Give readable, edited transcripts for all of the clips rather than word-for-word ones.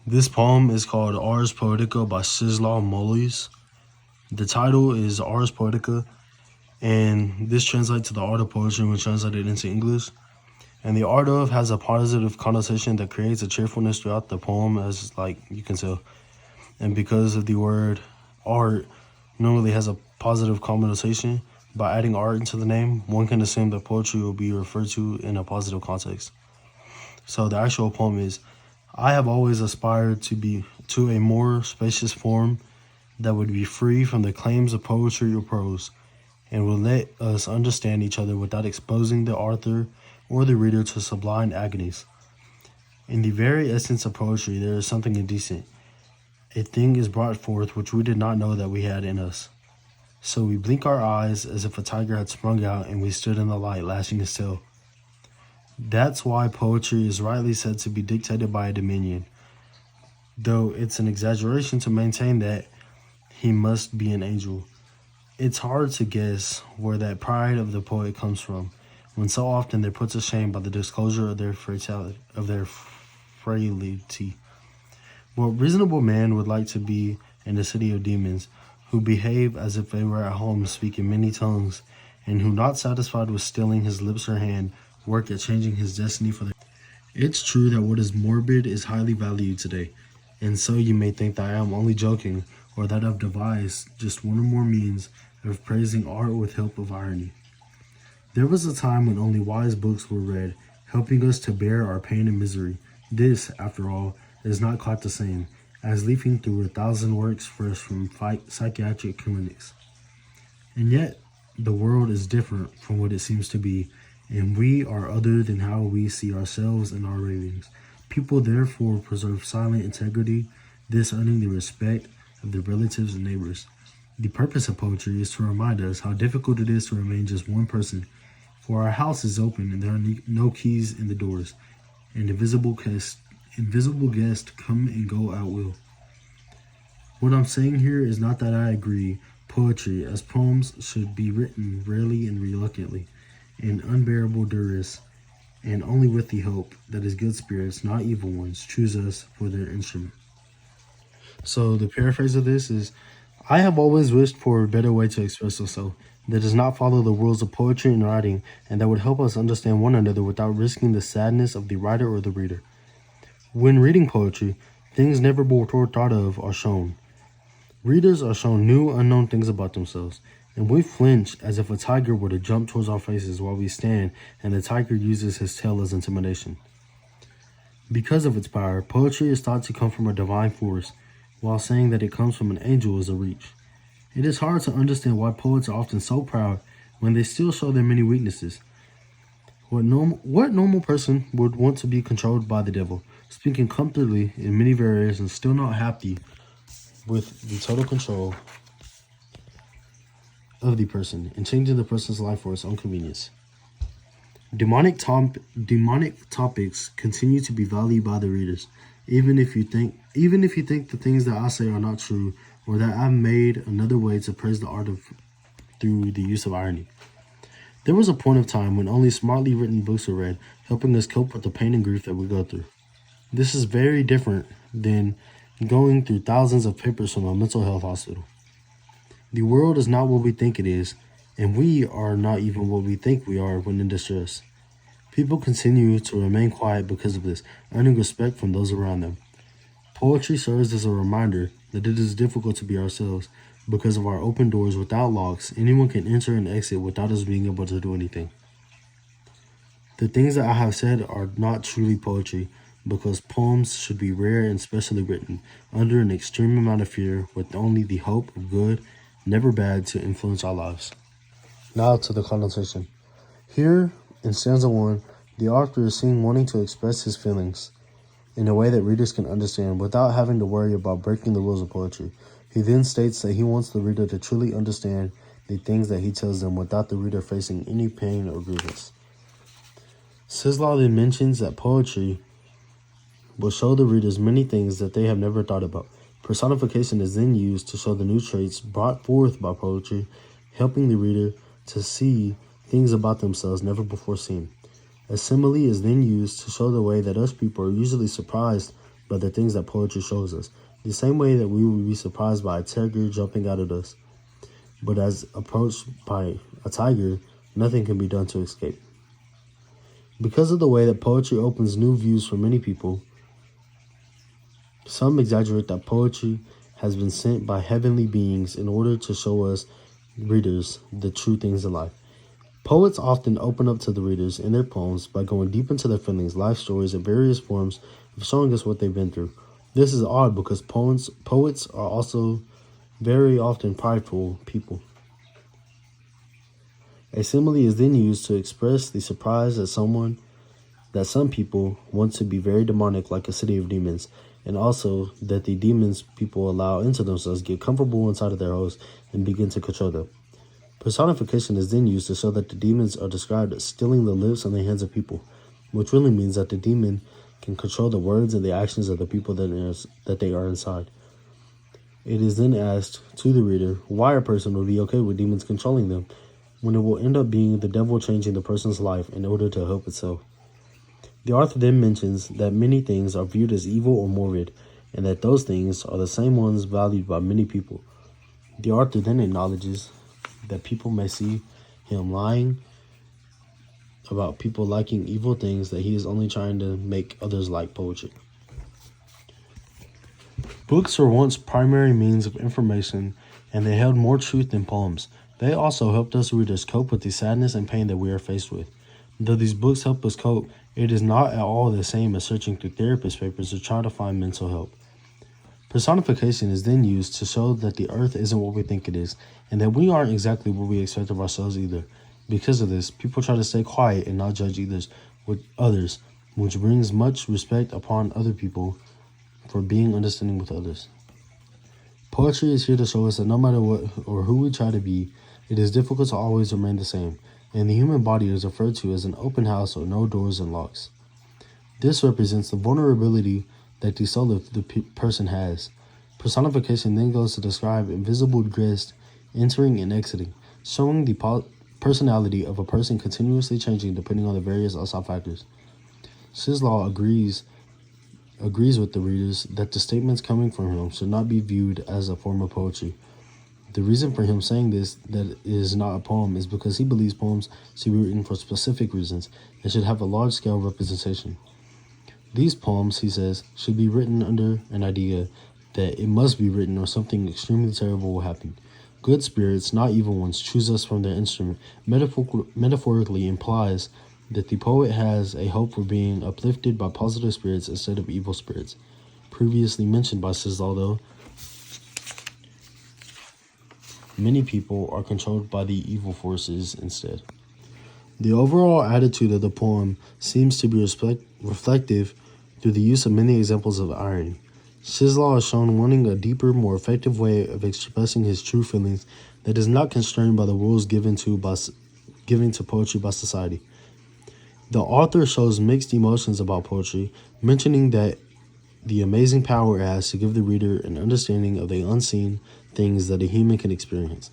This poem is called Ars Poetica by Czesław Molis. The title is Ars Poetica, and this translates to the art of poetry when translated into English. And the art of has a positive connotation that creates a cheerfulness throughout the poem, as like you can tell. And because of the word art normally has a positive connotation, by adding art into the name, one can assume that poetry will be referred to in a positive context. So the actual poem is, I have always aspired to a more spacious form that would be free from the claims of poetry or prose, and would let us understand each other without exposing the author or the reader to sublime agonies. In the very essence of poetry, there is something indecent. A thing is brought forth which we did not know that we had in us. So we blink our eyes as if a tiger had sprung out and we stood in the light lashing his tail. That's why poetry is rightly said to be dictated by a dominion, though it's an exaggeration to maintain that he must be an angel. It's hard to guess where that pride of the poet comes from, when so often they're put to shame by the disclosure of their frailty. What reasonable man would like to be in the city of demons, who behave as if they were at home speaking many tongues, and who, not satisfied with stilling his lips or hand, work at changing his destiny for them. It's true that what is morbid is highly valued today, and so you may think that I am only joking, or that I've devised just one or more means of praising art with help of irony. There was a time when only wise books were read, helping us to bear our pain and misery. This, after all, is not quite the same as leafing through 1,000 works fresh from psychiatric clinics. And yet, the world is different from what it seems to be, and we are other than how we see ourselves and our ravings. People therefore preserve silent integrity, this earning the respect of their relatives and neighbors. The purpose of poetry is to remind us how difficult it is to remain just one person, for our house is open and there are no keys in the doors, and invisible guests come and go at will. What I'm saying here is not that I agree poetry as poems should be written rarely and reluctantly, in unbearable duress, and only with the hope that his good spirits, not evil ones, choose us for their instrument. So the paraphrase of this is, I have always wished for a better way to express myself that does not follow the rules of poetry and writing, and that would help us understand one another without risking the sadness of the writer or the reader. When reading poetry, things never before thought of are shown. Readers are shown new, unknown things about themselves, and we flinch as if a tiger were to jump towards our faces while we stand and the tiger uses his tail as intimidation. Because of its power, poetry is thought to come from a divine force, while saying that it comes from an angel is a reach. It is hard to understand why poets are often so proud when they still show their many weaknesses. What normal person would want to be controlled by the devil, speaking comfortably in many variations and still not happy with the total control of the person and changing the person's life for its own convenience? Demonic topics continue to be valued by the readers, even if you think the things that I say are not true, or that I've made another way to praise the art of through the use of irony. There was a point of time when only smartly written books were read, helping us cope with the pain and grief that we go through. This is very different than going through thousands of papers from a mental health hospital. The world is not what we think it is, and we are not even what we think we are when in distress. People continue to remain quiet because of this, earning respect from those around them. Poetry serves as a reminder that it is difficult to be ourselves. Because of our open doors without locks, anyone can enter and exit without us being able to do anything. The things that I have said are not truly poetry, because poems should be rare and specially written, under an extreme amount of fear, with only the hope of good, never bad, to influence our lives. Now to the connotation. Here, in stanza 1, the author is seen wanting to express his feelings in a way that readers can understand without having to worry about breaking the rules of poetry. He then states that he wants the reader to truly understand the things that he tells them without the reader facing any pain or grievance. Czesław then mentions that poetry will show the readers many things that they have never thought about. Personification is then used to show the new traits brought forth by poetry, helping the reader to see things about themselves never before seen. A simile is then used to show the way that us people are usually surprised by the things that poetry shows us. The same way that we would be surprised by a tiger jumping out at us, but as approached by a tiger, nothing can be done to escape. Because of the way that poetry opens new views for many people, some exaggerate that poetry has been sent by heavenly beings in order to show us readers the true things in life. Poets often open up to the readers in their poems by going deep into their feelings, life stories, and various forms of showing us what they've been through. This is odd because poets are also very often prideful people. A simile is then used to express the surprise that some people want to be very demonic, like a city of demons, and also that the demons people allow into themselves get comfortable inside of their host and begin to control them. Personification is then used to show that the demons are described as stealing the lips and the hands of people, which really means that the demon can control the words and the actions of the people that they are inside. It is then asked to the reader why a person would be okay with demons controlling them, when it will end up being the devil changing the person's life in order to help itself. The author then mentions that many things are viewed as evil or morbid, and that those things are the same ones valued by many people. The author then acknowledges that people may see him lying about people liking evil things, that he is only trying to make others like poetry. Books were once primary means of information, and they held more truth than poems. They also helped us readers cope with the sadness and pain that we are faced with. Though these books help us cope, it is not at all the same as searching through therapist papers to try to find mental help. Personification is then used to show that the earth isn't what we think it is, and that we aren't exactly what we expect of ourselves either. Because of this, people try to stay quiet and not judge others, which brings much respect upon other people for being understanding with others. Poetry is here to show us that no matter what or who we try to be, it is difficult to always remain the same, and the human body is referred to as an open house or no doors and locks. This represents the vulnerability that the soul of the person has. Personification then goes to describe invisible guests entering and exiting, showing the personality of a person continuously changing depending on the various outside factors. Shizlaw agrees with the readers that the statements coming from him should not be viewed as a form of poetry. The reason for him saying this, that it is not a poem, is because he believes poems should be written for specific reasons and should have a large-scale representation. These poems, he says, should be written under an idea that it must be written or something extremely terrible will happen. Good spirits, not evil ones, choose us from their instrument. Metaphorically implies that the poet has a hope for being uplifted by positive spirits instead of evil spirits. Previously mentioned by Shizlaw, though, many people are controlled by the evil forces instead. The overall attitude of the poem seems to be reflective through the use of many examples of irony. Shizlaw is shown wanting a deeper, more effective way of expressing his true feelings that is not constrained by the rules given to poetry by society. The author shows mixed emotions about poetry, mentioning that the amazing power it has to give the reader an understanding of the unseen things that a human can experience.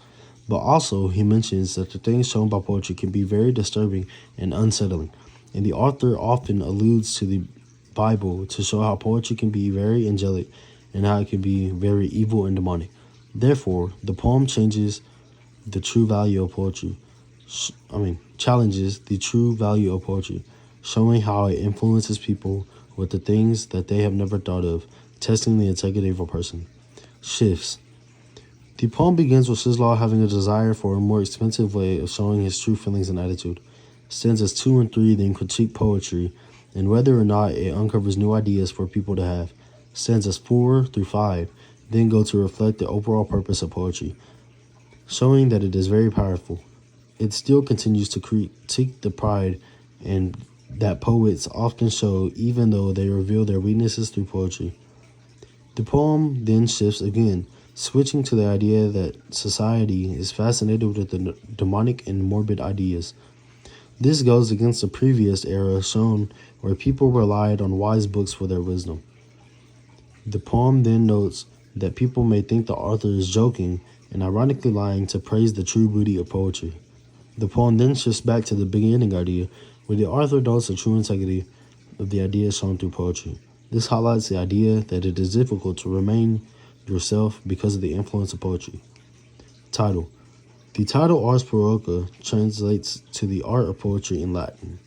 But also, he mentions that the things shown by poetry can be very disturbing and unsettling, and the author often alludes to the Bible to show how poetry can be very angelic and how it can be very evil and demonic. Therefore, the poem challenges the true value of poetry, showing how it influences people with the things that they have never thought of, testing the integrity of a person. Shifts. The poem begins with Shizlaw having a desire for a more expensive way of showing his true feelings and attitude. Stanzas 2 and 3 then critique poetry and whether or not it uncovers new ideas for people to have. Stanzas 4 through 5 then go to reflect the overall purpose of poetry, showing that it is very powerful. It still continues to critique the pride and that poets often show, even though they reveal their weaknesses through poetry. The poem then shifts again, switching to the idea that society is fascinated with the demonic and morbid ideas. This goes against the previous era shown where people relied on wise books for their wisdom. The poem then notes that people may think the author is joking and ironically lying to praise the true beauty of poetry. The poem then shifts back to the beginning idea, where the author notes the true integrity of the ideas shown through poetry. This highlights the idea that it is difficult to remain yourself because of the influence of poetry. Title. The title Ars Poetica translates to the art of poetry in Latin.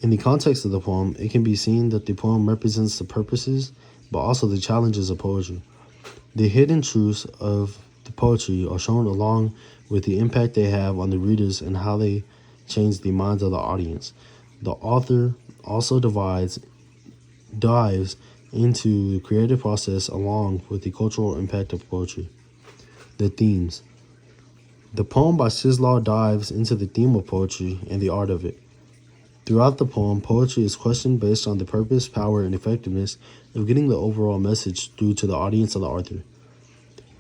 In the context of the poem, it can be seen that the poem represents the purposes, but also the challenges of poetry. The hidden truths of the poetry are shown along with the impact they have on the readers and how they change the minds of the audience. The author also dives into the creative process along with the cultural impact of poetry. The themes. The poem by Czesław dives into the theme of poetry and the art of it. Throughout the poem, poetry is questioned based on the purpose, power, and effectiveness of getting the overall message through to the audience and the author.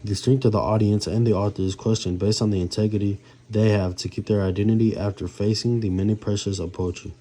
The strength of the audience and the author is questioned based on the integrity they have to keep their identity after facing the many pressures of poetry.